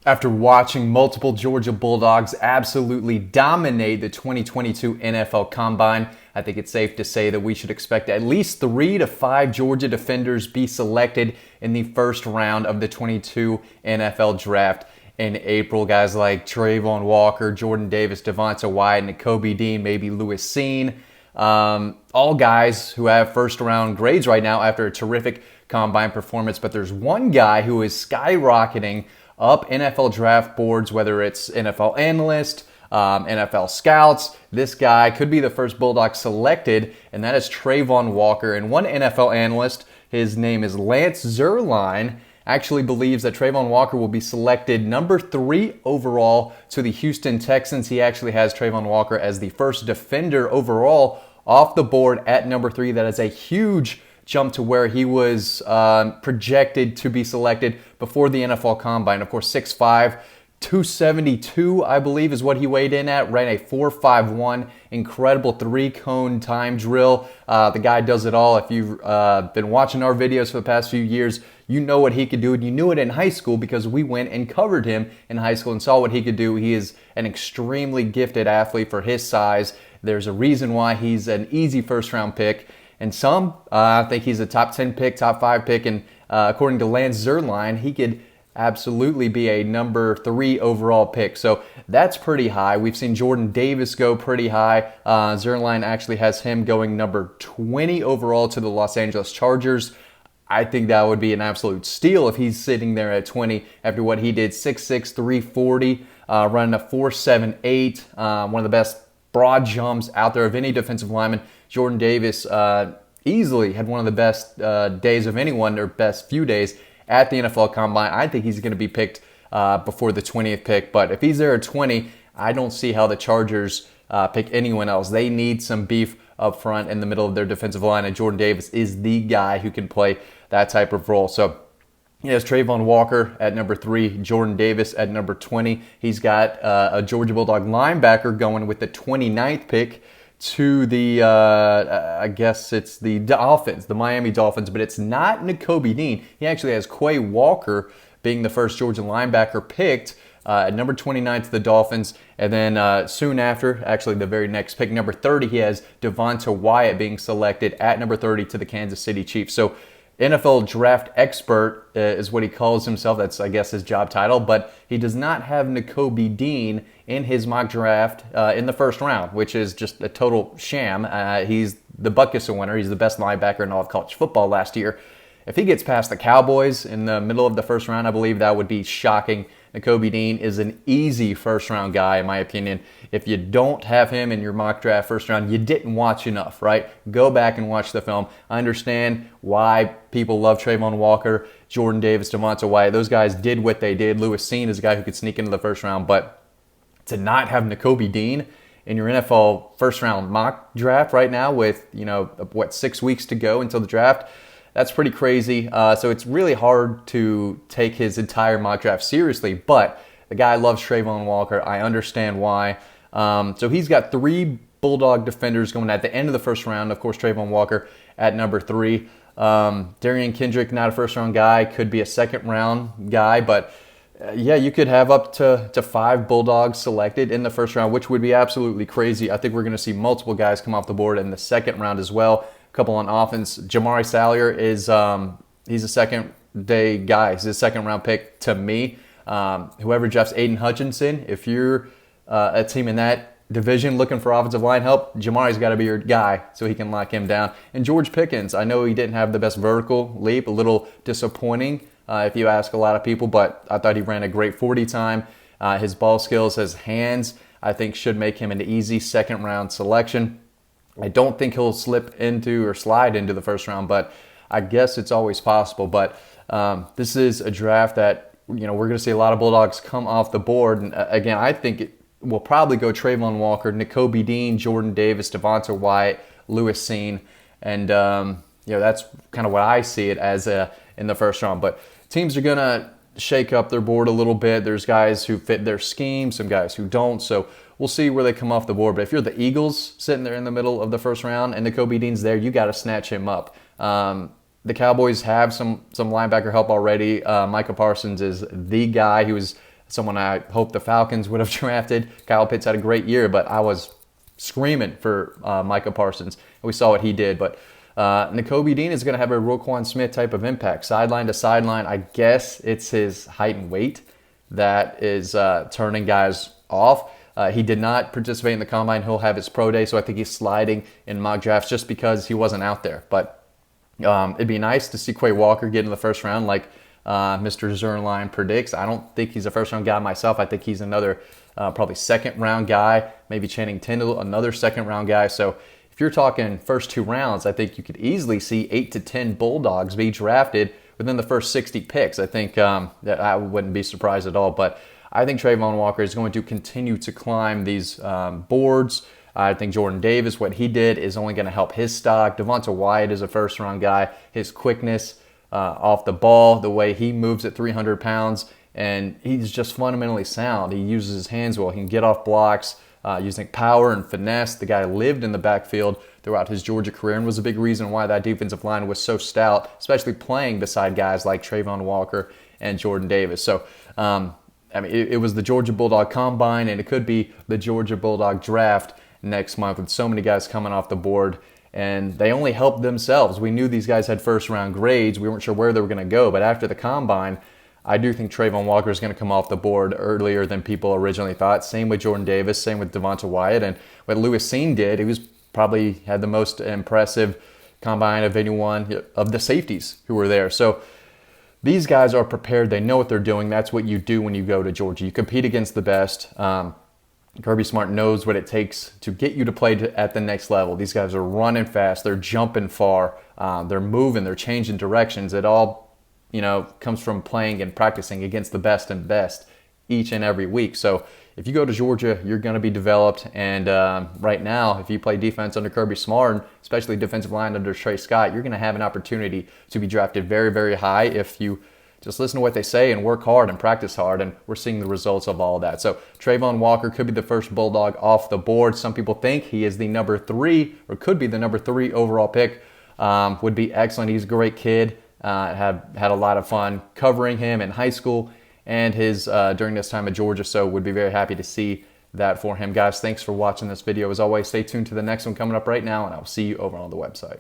After watching multiple Georgia Bulldogs absolutely dominate the 2022 NFL Combine, I think it's safe to say that we should expect at least 3 to 5 Georgia defenders be selected in the first round of the 22 NFL Draft in April. Guys like Travon Walker, Jordan Davis, Devonta Wyatt, Nakobe Dean, maybe Lewis Cine. All guys who have first round grades right now after a terrific Combine performance. But there's one guy who is skyrocketing up NFL draft boards, whether it's NFL analyst, NFL scouts. This guy could be the first Bulldog selected, and that is Travon Walker. And one NFL analyst, his name is Lance Zierlein, actually believes that Travon Walker will be selected number 3 overall to the Houston Texans. He actually has Travon Walker as the first defender overall off the board at number 3. That is a huge jump to where he was projected to be selected before the NFL Combine. Of course, 6'5", 272, I believe, is what he weighed in at. Ran a 4.51, incredible 3-cone time drill. The guy does it all. If you've been watching our videos for the past few years, you know what he could do. And you knew it in high school because we went and covered him in high school and saw what he could do. He is an extremely gifted athlete for his size. There's a reason why he's an easy first-round pick. And some think he's a top 10 pick, top 5 pick. And according to Lance Zierlein, he could absolutely be a number 3 overall pick. So that's pretty high. We've seen Jordan Davis go pretty high. Zierlein actually has him going number 20 overall to the Los Angeles Chargers. I think that would be an absolute steal if he's sitting there at 20 after what he did. 6'6", 340, running a 4.78. One of the best broad jumps out there of any defensive lineman. Jordan Davis easily had one of the best days of anyone, or best few days at the NFL Combine. I think he's going to be picked before the 20th pick. But if he's there at 20, I don't see how the Chargers pick anyone else. They need some beef up front in the middle of their defensive line, and Jordan Davis is the guy who can play that type of role. So he has Travon Walker at number 3, Jordan Davis at number 20. He's got a Georgia Bulldog linebacker going with the 29th pick to the, I guess it's the Dolphins, the Miami Dolphins, but it's not Nakobe Dean. He actually has Quay Walker being the first Georgia linebacker picked at number 29 to the Dolphins. And then soon after, actually the very next pick, number 30, he has Devonta Wyatt being selected at number 30 to the Kansas City Chiefs. So NFL draft expert is what he calls himself. That's, I guess, his job title. But he does not have Nakobe Dean in his mock draft in the first round, which is just a total sham. He's the Butkus winner. He's the best linebacker in all of college football last year. If he gets past the Cowboys in the middle of the first round, I believe that would be shocking. Nakobe Dean is an easy first-round guy, in my opinion. If you don't have him in your mock draft first round, you didn't watch enough, right? Go back and watch the film. I understand why people love Travon Walker, Jordan Davis, Devonta Wyatt. Those guys did what they did. Lewis Cine is a guy who could sneak into the first round, but to not have Nakobe Dean in your NFL first-round mock draft right now with, 6 weeks to go until the draft, that's pretty crazy. So it's really hard to take his entire mock draft seriously, but the guy loves Travon Walker. I understand why. So he's got 3 Bulldog defenders going at the end of the first round. Of course, Travon Walker at number 3. Darian Kendrick, not a first-round guy, could be a second-round guy, but yeah, you could have up to 5 Bulldogs selected in the first round, which would be absolutely crazy. I think we're going to see multiple guys come off the board in the second round as well. A couple on offense. Jamari Salyer is he's a second-day guy. He's a second-round pick to me. Whoever drafts Aiden Hutchinson, if you're a team in that division looking for offensive line help, Jamari's got to be your guy so he can lock him down. And George Pickens, I know he didn't have the best vertical leap, a little disappointing if you ask a lot of people, but I thought he ran a great 40 time. His ball skills, his hands, I think should make him an easy second-round selection. I don't think he'll slip into or slide into the first round, but I guess it's always possible. But this is a draft that, we're going to see a lot of Bulldogs come off the board. And again, I think it will probably go Travon Walker, Nakobe Dean, Jordan Davis, Devonta Wyatt, Lewis Cine. And, that's kind of what I see it as in the first round. But teams are going to shake up their board a little bit. There's guys who fit their scheme, some guys who don't. So we'll see where they come off the board. But if you're the Eagles sitting there in the middle of the first round and Nakobe Dean's there, you got to snatch him up. The Cowboys have some linebacker help already. Micah Parsons is the guy. He was someone I hope the Falcons would have drafted. Kyle Pitts had a great year, but I was screaming for Micah Parsons. And we saw what he did. But Nakobe Dean is going to have a Roquan Smith type of impact. Sideline to sideline, I guess it's his height and weight that is turning guys off. He did not participate in the combine. He'll have his pro day, so I think he's sliding in mock drafts just because he wasn't out there. But it'd be nice to see Quay Walker get in the first round like Mr. Zernline predicts. I don't think he's a first-round guy myself. I think he's another probably second-round guy, maybe Channing Tindall, another second-round guy. So if you're talking first 2 rounds, I think you could easily see 8 to 10 Bulldogs be drafted within the first 60 picks. I think that I wouldn't be surprised at all. But I think Travon Walker is going to continue to climb these boards. I think Jordan Davis, what he did is only going to help his stock. Devonta Wyatt is a first-round guy. His quickness off the ball, the way he moves at 300 pounds, and he's just fundamentally sound. He uses his hands well. He can get off blocks using power and finesse. The guy lived in the backfield throughout his Georgia career and was a big reason why that defensive line was so stout, especially playing beside guys like Travon Walker and Jordan Davis. So, I mean, it was the Georgia Bulldog Combine, and it could be the Georgia Bulldog Draft next month with so many guys coming off the board. And they only helped themselves. We knew these guys had first-round grades. We weren't sure where they were going to go. But after the Combine, I do think Travon Walker is going to come off the board earlier than people originally thought. Same with Jordan Davis, same with Devonta Wyatt. And what Lewis Seen did, he was probably had the most impressive Combine of anyone of the safeties who were there. So these guys are prepared. They know what they're doing. That's what you do when you go to Georgia. You compete against the best. Kirby Smart knows what it takes to get you to play at the next level. These guys are running fast. They're jumping far. They're moving. They're changing directions. It all, comes from playing and practicing against the best and best each and every week. So if you go to Georgia, you're going to be developed. And right now, if you play defense under Kirby Smart, especially defensive line under Trey Scott, you're going to have an opportunity to be drafted very, very high if you just listen to what they say and work hard and practice hard, and we're seeing the results of all that. So Travon Walker could be the first Bulldog off the board. Some people think he is the number 3 or could be the number 3 overall pick. Would be excellent. He's a great kid. Had a lot of fun covering him in high school and his during this time at Georgia, so would be very happy to see that for him. Guys, thanks for watching this video. As always, stay tuned to the next one coming up right now, and I'll see you over on the website.